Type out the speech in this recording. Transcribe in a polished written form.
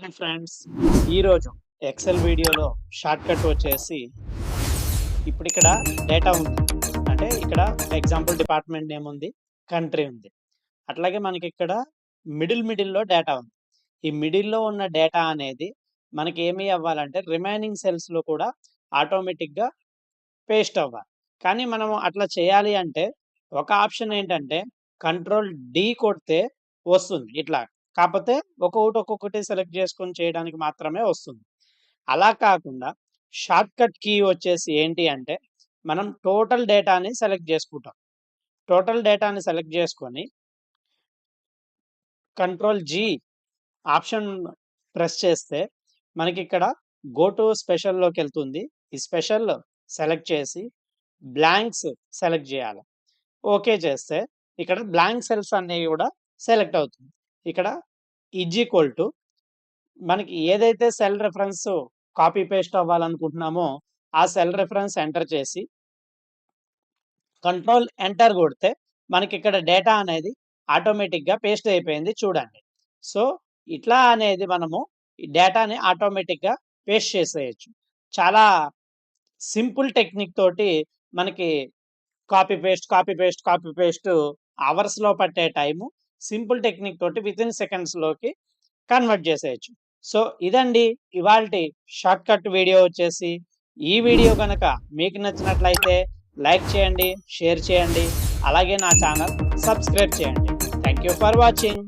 Hi friends, ఈరోజు XL వీడియోలో short cut వచ్చేసి ఇప్పుడు ఇక్కడ డేటా ఉంది. అంటే ఇక్కడ ఎగ్జాంపుల్ డిపార్ట్మెంట్ నేమ్ ఉంది, కంట్రీ ఉంది. అట్లాగే మనకి ఇక్కడ మిడిల్లో డేటా ఉంది. ఈ మిడిల్లో ఉన్న డేటా అనేది మనకి ఏమి అవ్వాలంటే రిమైనింగ్ సెల్స్లో కూడా ఆటోమేటిక్గా పేస్ట్ అవ్వాలి. కానీ మనం అట్లా చేయాలి అంటే ఒక ఆప్షన్ ఏంటంటే కంట్రోల్ డి కొడితే వస్తుంది ఇట్లా. కాకపోతే ఒక్కొక్కటి సెలెక్ట్ చేసుకొని చేయడానికి మాత్రమే వస్తుంది. అలా కాకుండా షార్ట్ కట్ కీ వచ్చేసి ఏంటి అంటే మనం టోటల్ డేటాని సెలెక్ట్ చేసుకుంటాం. టోటల్ డేటాని సెలెక్ట్ చేసుకొని కంట్రోల్ జీ ఆప్షన్ ప్రెస్ చేస్తే మనకి ఇక్కడ గో టు స్పెషల్లోకి వెళ్తుంది. ఈ స్పెషల్ సెలెక్ట్ చేసి బ్లాంక్స్ సెలెక్ట్ చేయాలి. ఓకే చేస్తే ఇక్కడ బ్లాంక్ సెల్స్ అనేవి కూడా సెలెక్ట్ అవుతుంది. ఇక్కడ ఈజ్ ఈక్వల్ టు మనకి ఏదైతే సెల్ రెఫరెన్స్ కాపీ పేస్ట్ అవ్వాలనుకుంటున్నామో ఆ సెల్ రెఫరెన్స్ ఎంటర్ చేసి కంట్రోల్ ఎంటర్ కొడితే మనకి ఇక్కడ డేటా అనేది ఆటోమేటిక్గా పేస్ట్ అయిపోయింది చూడండి. సో ఇట్లా అనేది మనము ఈ డేటాని ఆటోమేటిక్గా పేస్ట్ చేసేయచ్చు. చాలా సింపుల్ టెక్నిక్ తోటి మనకి కాపీ పేస్ట్ అవర్స్లో పట్టే టైము సింపుల్ టెక్నిక్ తోటి వితిన్ సెకండ్స్లోకి కన్వర్ట్ చేసేయచ్చు. సో ఇదండి ఇవాల్టి షార్ట్ కట్ వీడియో వచ్చేసి. ఈ వీడియో కనుక మీకు నచ్చినట్లయితే లైక్ చేయండి, షేర్ చేయండి, అలాగే నా ఛానల్ సబ్స్క్రైబ్ చేయండి. Thank you for watching.